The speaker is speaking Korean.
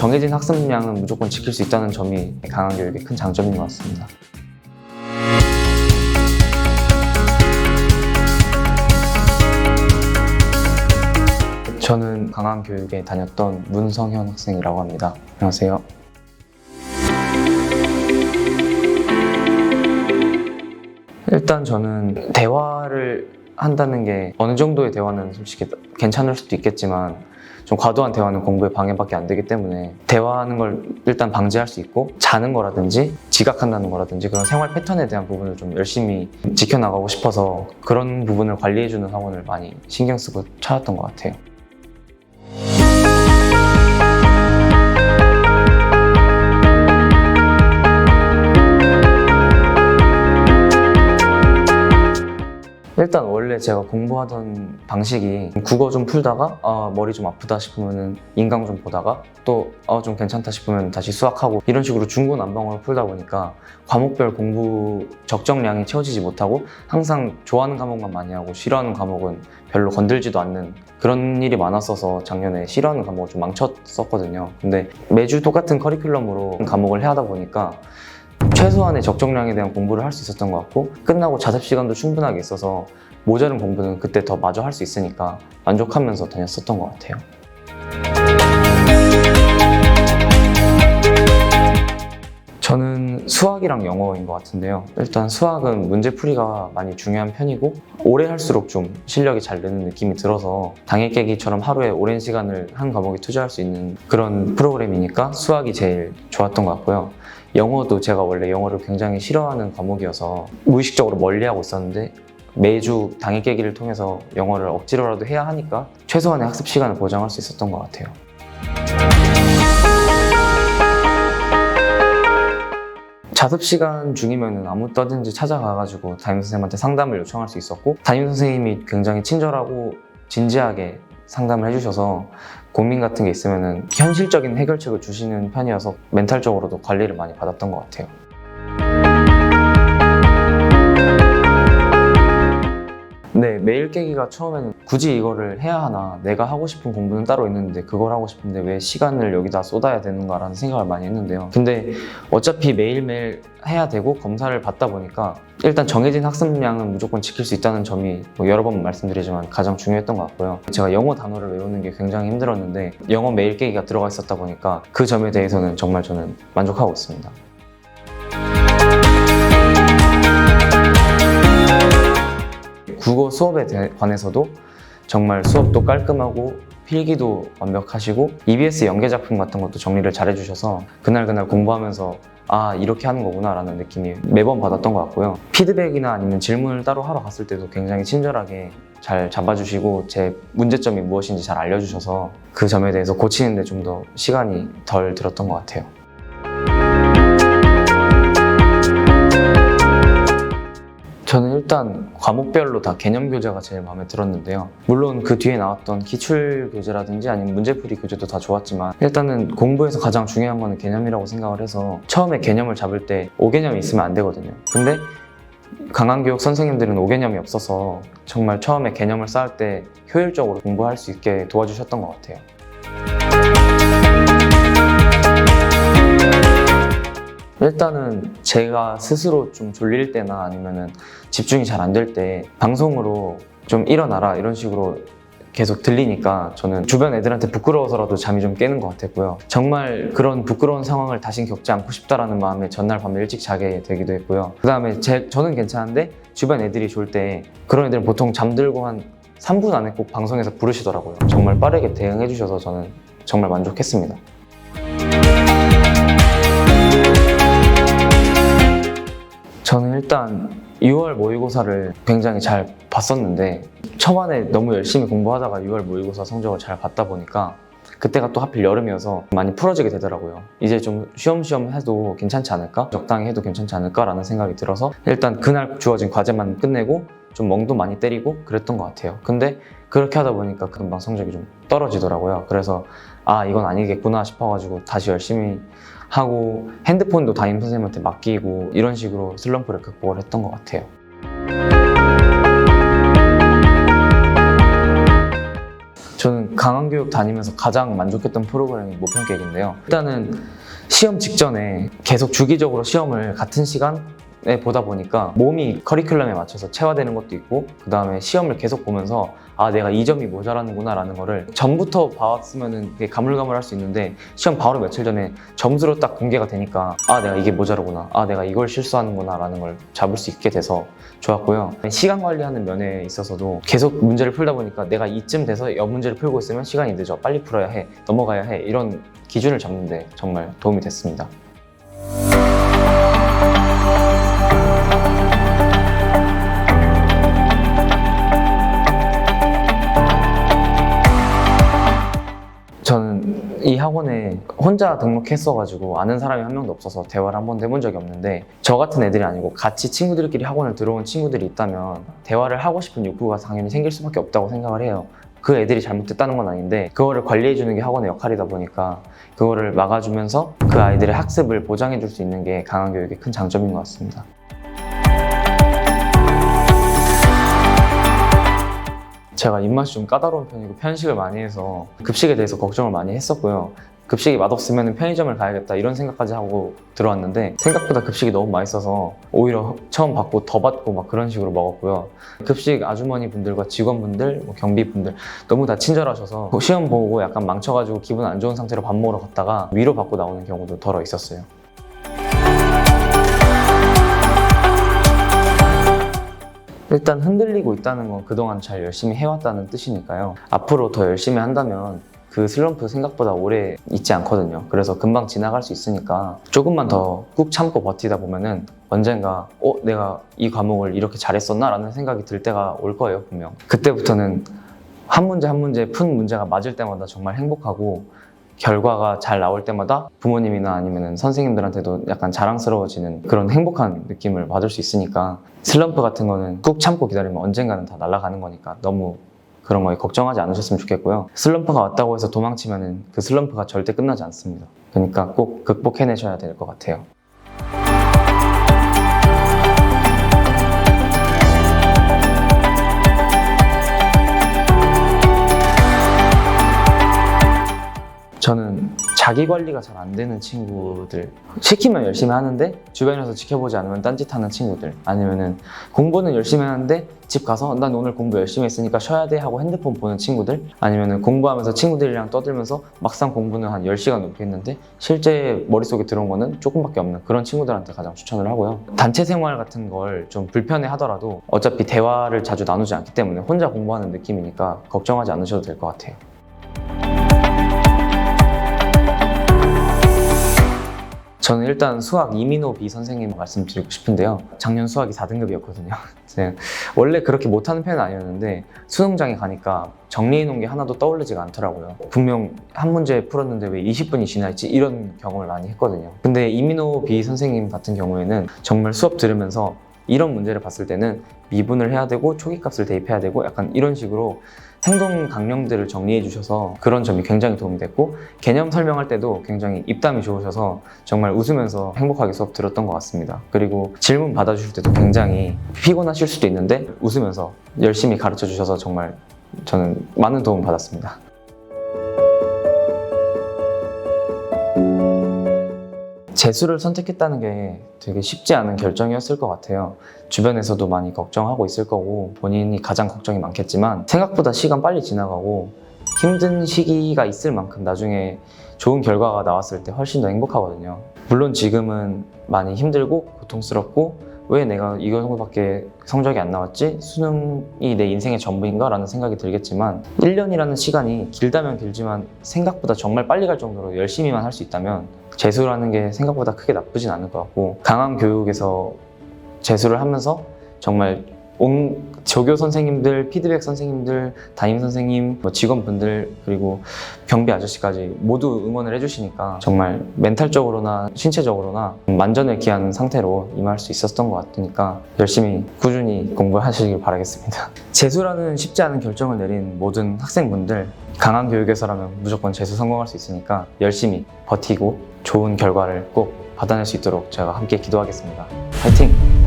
정해진 학습량은 무조건 지킬 수 있다는 점이 강한 교육의 큰 장점인 것 같습니다. 저는 강한교육에 다녔던 문성현 학생이라고 합니다. 안녕하세요. 일단 저는 대화를 한다는 게 어느 정도의 대화는 솔직히 괜찮을 수도 있겠지만 좀 과도한 대화는 공부에 방해밖에 안 되기 때문에 대화하는 걸 일단 방지할 수 있고 자는 거라든지 지각한다는 거라든지 그런 생활 패턴에 대한 부분을 좀 열심히 지켜나가고 싶어서 그런 부분을 관리해주는 학원을 많이 신경 쓰고 찾았던 것 같아요. 일단 원래 제가 공부하던 방식이 국어 좀 풀다가 머리 좀 아프다 싶으면 인강 좀 보다가 또 좀 괜찮다 싶으면 다시 수학하고 이런 식으로 중구난방으로 풀다 보니까 과목별 공부 적정량이 채워지지 못하고 항상 좋아하는 과목만 많이 하고 싫어하는 과목은 별로 건들지도 않는 그런 일이 많았어서 작년에 싫어하는 과목을 좀 망쳤었거든요. 근데 매주 똑같은 커리큘럼으로 과목을 하다 보니까 최소한의 적정량에 대한 공부를 할 수 있었던 것 같고 끝나고 자습 시간도 충분하게 있어서 모자른 공부는 그때 더 마저 할 수 있으니까 만족하면서 다녔었던 것 같아요. 저는 수학이랑 영어인 것 같은데요. 일단 수학은 문제풀이가 많이 중요한 편이고 오래 할수록 좀 실력이 잘 느는 느낌이 들어서 당일 깨기처럼 하루에 오랜 시간을 한 과목에 투자할 수 있는 그런 프로그램이니까 수학이 제일 좋았던 것 같고요. 영어도 제가 원래 영어를 굉장히 싫어하는 과목이어서 무의식적으로 멀리하고 있었는데 매주 당일 깨기를 통해서 영어를 억지로라도 해야 하니까 최소한의 학습 시간을 보장할 수 있었던 것 같아요. 자습 시간 중이면 아무 때든지 찾아가가지고 담임선생님한테 상담을 요청할 수 있었고 담임선생님이 굉장히 친절하고 진지하게 상담을 해주셔서 고민 같은 게 있으면 현실적인 해결책을 주시는 편이어서 멘탈적으로도 관리를 많이 받았던 것 같아요. 네, 매일 깨기가 처음에는 굳이 이거를 해야 하나, 내가 하고 싶은 공부는 따로 있는데 그걸 하고 싶은데 왜 시간을 여기다 쏟아야 되는가라는 생각을 많이 했는데요. 근데 어차피 매일매일 해야 되고 검사를 받다 보니까 일단 정해진 학습량은 무조건 지킬 수 있다는 점이 여러 번 말씀드리지만 가장 중요했던 것 같고요. 제가 영어 단어를 외우는 게 굉장히 힘들었는데 영어 매일 깨기가 들어가 있었다 보니까 그 점에 대해서는 정말 저는 만족하고 있습니다. 국어 수업에 관해서도 정말 수업도 깔끔하고 필기도 완벽하시고 EBS 연계 작품 같은 것도 정리를 잘 해주셔서 그날 공부하면서 아 이렇게 하는 거구나 라는 느낌이 매번 받았던 것 같고요. 피드백이나 아니면 질문을 따로 하러 갔을 때도 굉장히 친절하게 잘 잡아주시고 제 문제점이 무엇인지 잘 알려주셔서 그 점에 대해서 고치는 데 좀 더 시간이 덜 들었던 것 같아요. 저는 일단 과목별로 다 개념 교재가 제일 마음에 들었는데요. 물론 그 뒤에 나왔던 기출 교재라든지 아니면 문제풀이 교재도 다 좋았지만 일단은 공부에서 가장 중요한 거는 개념이라고 생각을 해서 처음에 개념을 잡을 때 5개념이 있으면 안 되거든요. 근데 강한교육 선생님들은 5개념이 없어서 정말 처음에 개념을 쌓을 때 효율적으로 공부할 수 있게 도와주셨던 것 같아요. 일단은 제가 스스로 좀 졸릴 때나 아니면은 집중이 잘 안 될 때 방송으로 좀 일어나라 이런 식으로 계속 들리니까 저는 주변 애들한테 부끄러워서라도 잠이 좀 깨는 것 같았고요. 정말 그런 부끄러운 상황을 다신 겪지 않고 싶다라는 마음에 전날 밤에 일찍 자게 되기도 했고요. 그 다음에 저는 괜찮은데 주변 애들이 졸 때 그런 애들은 보통 잠들고 한 3분 안에 꼭 방송에서 부르시더라고요. 정말 빠르게 대응해 주셔서 저는 정말 만족했습니다. 저는 일단 6월 모의고사를 굉장히 잘 봤었는데 초반에 너무 열심히 공부하다가 6월 모의고사 성적을 잘 봤다 보니까 그때가 또 하필 여름이어서 많이 풀어지게 되더라고요. 이제 좀 쉬엄쉬엄 해도 괜찮지 않을까? 적당히 해도 괜찮지 않을까라는 생각이 들어서 일단 그날 주어진 과제만 끝내고 좀 멍도 많이 때리고 그랬던 것 같아요. 근데 그렇게 하다 보니까 금방 성적이 좀 떨어지더라고요. 그래서 아 이건 아니겠구나 싶어가지고 다시 열심히 하고 핸드폰도 담임 선생님한테 맡기고 이런 식으로 슬럼프를 극복을 했던 것 같아요. 저는 강한교육 다니면서 가장 만족했던 프로그램이 모평객인데요. 일단은 시험 직전에 계속 주기적으로 시험을 같은 시간에 보다 보니까 몸이 커리큘럼에 맞춰서 체화되는 것도 있고, 그 다음에 시험을 계속 보면서 아, 내가 이 점이 모자라는구나 라는 거를 전부터 봐왔으면 가물가물할 수 있는데, 시험 바로 며칠 전에 점수로 딱 공개가 되니까 아, 내가 이게 모자라구나, 아, 내가 이걸 실수하는구나 라는 걸 잡을 수 있게 돼서 좋았고요. 시간 관리하는 면에 있어서도 계속 문제를 풀다 보니까 내가 이쯤 돼서 옆 문제를 풀고 있으면 시간이 늦어, 빨리 풀어야 해, 넘어가야 해, 이런 기준을 잡는데 정말 도움이 됐습니다. 저는 이 학원에 혼자 등록했어가지고 아는 사람이 한 명도 없어서 대화를 한 번도 해본 적이 없는데, 저 같은 애들이 아니고 같이 친구들끼리 학원을 들어온 친구들이 있다면 대화를 하고 싶은 욕구가 당연히 생길 수밖에 없다고 생각을 해요. 그 애들이 잘못됐다는 건 아닌데 그거를 관리해주는 게 학원의 역할이다 보니까 그거를 막아주면서 그 아이들의 학습을 보장해줄 수 있는 게 강한교육의 큰 장점인 것 같습니다. 제가 입맛이 좀 까다로운 편이고 편식을 많이 해서 급식에 대해서 걱정을 많이 했었고요. 급식이 맛없으면 편의점을 가야겠다 이런 생각까지 하고 들어왔는데, 생각보다 급식이 너무 맛있어서 오히려 처음 받고 더 받고 막 그런 식으로 먹었고요. 급식 아주머니 분들과 직원분들, 경비분들 너무 다 친절하셔서 시험 보고 약간 망쳐가지고 기분 안 좋은 상태로 밥 먹으러 갔다가 위로받고 나오는 경우도 덜어 있었어요. 일단 흔들리고 있다는 건 그동안 잘 열심히 해왔다는 뜻이니까요. 앞으로 더 열심히 한다면 그 슬럼프 생각보다 오래 있지 않거든요. 그래서 금방 지나갈 수 있으니까 조금만 더 꾹 참고 버티다 보면은 언젠가 내가 이 과목을 이렇게 잘했었나? 라는 생각이 들 때가 올 거예요, 분명. 그때부터는 한 문제 한 문제 푼 문제가 맞을 때마다 정말 행복하고, 결과가 잘 나올 때마다 부모님이나 아니면 선생님들한테도 약간 자랑스러워지는 그런 행복한 느낌을 받을 수 있으니까, 슬럼프 같은 거는 꾹 참고 기다리면 언젠가는 다 날아가는 거니까 너무 그런 거에 걱정하지 않으셨으면 좋겠고요. 슬럼프가 왔다고 해서 도망치면 그 슬럼프가 절대 끝나지 않습니다. 그러니까 꼭 극복해내셔야 될 것 같아요. 저는 자기 관리가 잘 안 되는 친구들, 시키면 열심히 하는데 주변에서 지켜보지 않으면 딴짓하는 친구들, 아니면은 공부는 열심히 하는데 집 가서 난 오늘 공부 열심히 했으니까 쉬어야 돼 하고 핸드폰 보는 친구들, 아니면은 공부하면서 친구들이랑 떠들면서 막상 공부는 한 10시간 넘게 했는데 실제 머릿속에 들어온 거는 조금밖에 없는 그런 친구들한테 가장 추천을 하고요. 단체 생활 같은 걸 좀 불편해 하더라도 어차피 대화를 자주 나누지 않기 때문에 혼자 공부하는 느낌이니까 걱정하지 않으셔도 될 것 같아요. 저는 일단 수학 이민호 B 선생님 말씀드리고 싶은데요. 작년 수학이 4등급이었거든요. 원래 그렇게 못하는 편은 아니었는데 수능장에 가니까 정리해놓은 게 하나도 떠오르지가 않더라고요. 분명 한 문제 풀었는데 왜 20분이 지나있지? 이런 경험을 많이 했거든요. 근데 이민호 B 선생님 같은 경우에는 정말 수업 들으면서 이런 문제를 봤을 때는 미분을 해야 되고 초기값을 대입해야 되고 약간 이런 식으로 행동 강령들을 정리해 주셔서 그런 점이 굉장히 도움이 됐고, 개념 설명할 때도 굉장히 입담이 좋으셔서 정말 웃으면서 행복하게 수업 들었던 것 같습니다. 그리고 질문 받아주실 때도 굉장히 피곤하실 수도 있는데 웃으면서 열심히 가르쳐 주셔서 정말 저는 많은 도움을 받았습니다. 재수를 선택했다는 게 되게 쉽지 않은 결정이었을 것 같아요. 주변에서도 많이 걱정하고 있을 거고 본인이 가장 걱정이 많겠지만, 생각보다 시간 빨리 지나가고 힘든 시기가 있을 만큼 나중에 좋은 결과가 나왔을 때 훨씬 더 행복하거든요. 물론 지금은 많이 힘들고 고통스럽고 왜 내가 이거 정도밖에 성적이 안 나왔지? 수능이 내 인생의 전부인가? 라는 생각이 들겠지만, 1년이라는 시간이 길다면 길지만 생각보다 정말 빨리 갈 정도로 열심히만 할 수 있다면 재수라는 게 생각보다 크게 나쁘진 않을 것 같고, 강한 교육에서 재수를 하면서 정말 조교 선생님들, 피드백 선생님들, 담임 선생님, 직원분들, 그리고 경비 아저씨까지 모두 응원을 해주시니까 정말 멘탈적으로나 신체적으로나 만전을 기한 상태로 임할 수 있었던 것 같으니까 열심히 꾸준히 공부하시길 바라겠습니다. 재수라는 쉽지 않은 결정을 내린 모든 학생분들, 강한 교육에서라면 무조건 재수 성공할 수 있으니까 열심히 버티고 좋은 결과를 꼭 받아낼 수 있도록 제가 함께 기도하겠습니다. 화이팅!